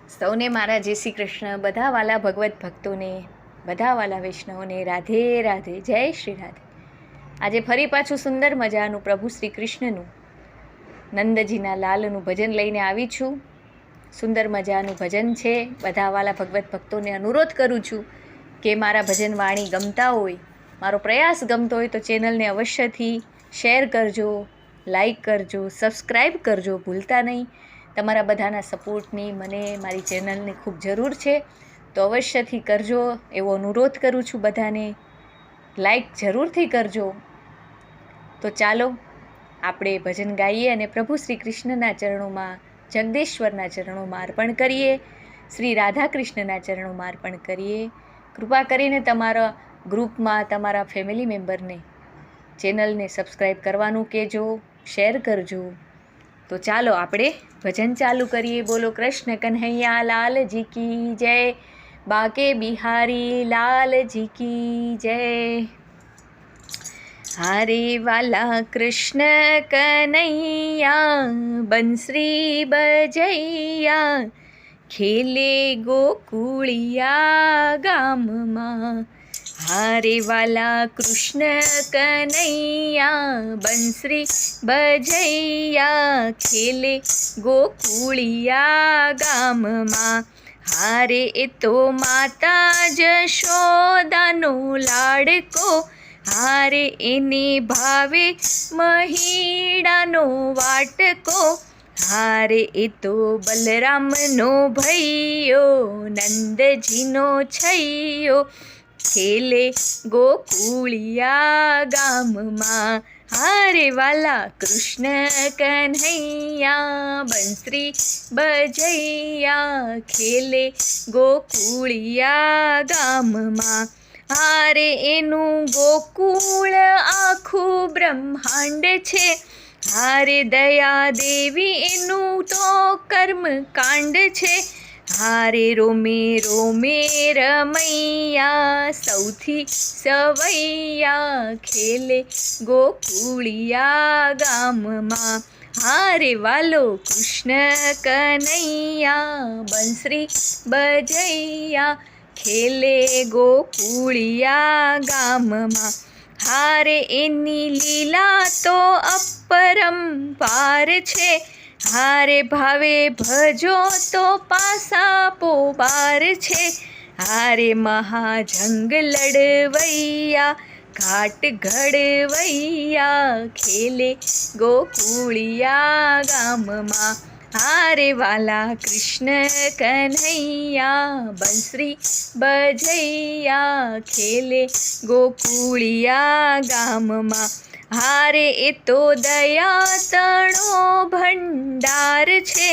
સૌને મારા જય શ્રી કૃષ્ણ. બધા વાલા ભગવત ભક્તોને, બધા વાલા વૈષ્ણવોને રાધે રાધે, જય શ્રી રાધે. આજે ફરી પાછું સુંદર મજાનું પ્રભુ શ્રી કૃષ્ણનું, નંદજીના લાલનું ભજન લઈને આવી છું. સુંદર મજાનું ભજન છે. બધા વાલા ભગવત ભક્તોને અનુરોધ કરું છું કે મારા ભજન વાણી ગમતા હોય, મારો પ્રયાસ ગમતો હોય તો ચેનલને અવશ્યથી શેર કરજો, લાઈક કરજો, સબસ્ક્રાઈબ કરજો, ભૂલતા નહીં. તમારા બધાના સપોર્ટની મને મારી ચેનલની ખૂબ જરૂર છે, તો અવશ્યથી કરજો એવો અનુરોધ કરું છું. બધાને લાઈક જરૂરથી કરજો. તો ચાલો આપણે ભજન ગાઈએ અને પ્રભુ શ્રી કૃષ્ણના ચરણોમાં, જગદેશ્વરના ચરણોમાં અર્પણ કરીએ, શ્રી રાધા કૃષ્ણના ચરણોમાં અર્પણ કરીએ. કૃપા કરીને તમારા ગ્રુપમાં તમારા ફેમિલી મેમ્બરને ચેનલને સબસ્ક્રાઈબ કરવાનું કહેજો, શેર કરજો. તો ચાલો આપણે ભજન ચાલુ કરીએ. બોલો કૃષ્ણ કન્હૈયા લાલજી કી જય, બાકે બિહારી લાલજી કી જય. હારે વાલા કૃષ્ણ કનૈયા બંસરી બજૈયા, ખેલે ગોકુળિયા ગામમાં. હારે વાલા કૃષ્ણ કનૈયા બંસરી બજૈયા, ખેલે ગોકુળિયા ગામમાં. હારે એ તો માતા જશોદાનો લાડકો, હારે એને ભાવે મહીડાનો વાટકો. હારે એ તો બલરામનો ભૈયો, નંદજીનો છૈયો, ખેલે ગોકુળિયા ગામમાં. હારે વાલા કૃષ્ણ કન્હૈયા બંસરી બજૈયા, ખેલે ગોકુળિયા ગામમાં. હારે એનું ગોકુળ આખું બ્રહ્માંડ છે, હારે દયા દેવી એનું તો કર્મકાંડ છે. હારે રોમે રોમે રમૈયા, સૌથી સવૈયા, ખેલે ગોકુળિયા ગામમાં. હારે વાલો કૃષ્ણ કનૈયા બંસરી બજૈયા, ખેલે ગોકુળિયા ગામમાં. હારે એની લીલા તો અપરંપાર છે, હારે ભાવે ભજો તો પાસા પોબાર છે. હારે મહાજંગ લડવૈયા, ઘાટ ઘડવૈયા, ખેલે ગોકુળિયા ગામમાં. હારે વાલા કૃષ્ણ કન્હૈયા બંસરી બજૈયા, ખેલે ગોકુળિયા ગામમાં. હારે એ તો દયા તણો ભંડાર છે,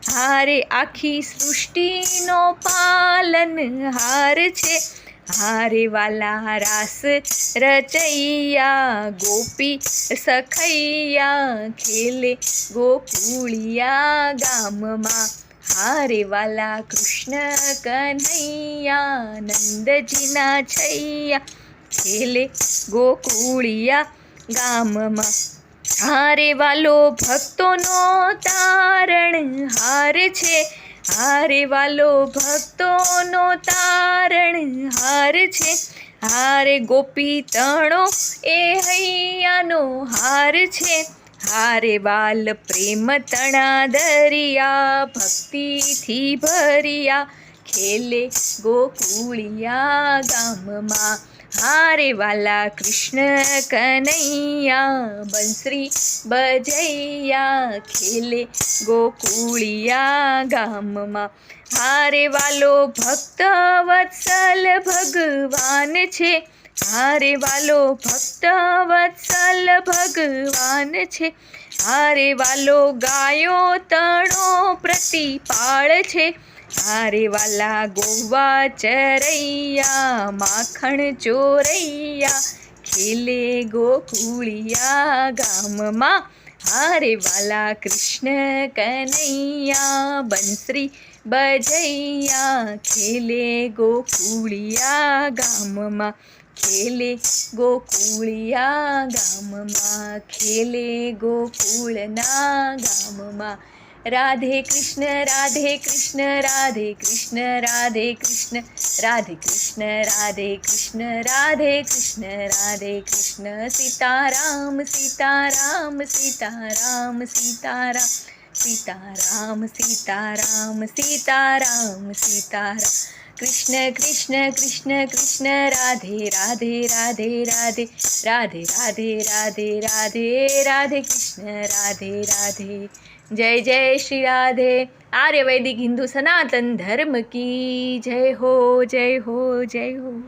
હારે આખી સૃષ્ટિનો પાલનહાર છે. હારે વાલા રાસ રચૈયા, ગોપી સખૈયા, ખેલે ગોકુળિયા ગામમાં. હારે વાલા કૃષ્ણ કન્હૈયા નંદજીના છૈયા, ખેલે ગોકુળિયા ગામમાં. હારે વાલો ભક્તોનો તારણહાર છે, હારે વાલો ભક્તોનો તારણહાર છે. હારે ગોપી તણો એ હૈયાનો હાર છે, હારે બાલ પ્રેમ તણા દરિયા, ભક્તિથી ભર્યા, ખેલે ગોકુળિયા ગામમાં. હારે વાલા કૃષ્ણ કનૈયા બંસરી બજૈયા, ખેલે ગોકુળિયા ગામમાં. હારે વાલો ભક્ત વત્સલ ભગવાન છે, હારે વાલો ભક્ત વત્સલ ભગવાન છે. હારે વાલો ગાયો તણો પ્રતિપાળ છે, હારે વાલા ગોવા ચરૈયા, માખણ ચોરૈયા, ખેલે ગોકુળિયા ગામમાં. હારે વાલા કૃષ્ણ કનૈયા બંસરી બજૈયા, ખેલે ગોકુળિયા ગામમાં. ખેલે ગોકુળિયા ગામમાં, ખેલે ગોકુળના ગામમાં. રાધે કૃષ્ણ રાધે કૃષ્ણ રાધે કૃષ્ણ રાધે કૃષ્ણ રાધે કૃષ્ણ રાધે કૃષ્ણ રાધે કૃષ્ણ રાધે કૃષ્ણ સીતારામ સીતારામ સીતારામ સીતારામ સીતારામ સીતારામ સીતારામ સીતારામ કૃષ્ણ કૃષ્ણ કૃષ્ણ કૃષ્ણ રાધે રાધે રાધે રાધે રાધે રાધે રાધે રાધે રાધે કૃષ્ણ રાધે રાધે જય જય શ્રી રાધે. આર્યવૈદિક હિન્દુ સનાતન ધર્મ કી જય હો જય હો જય હો.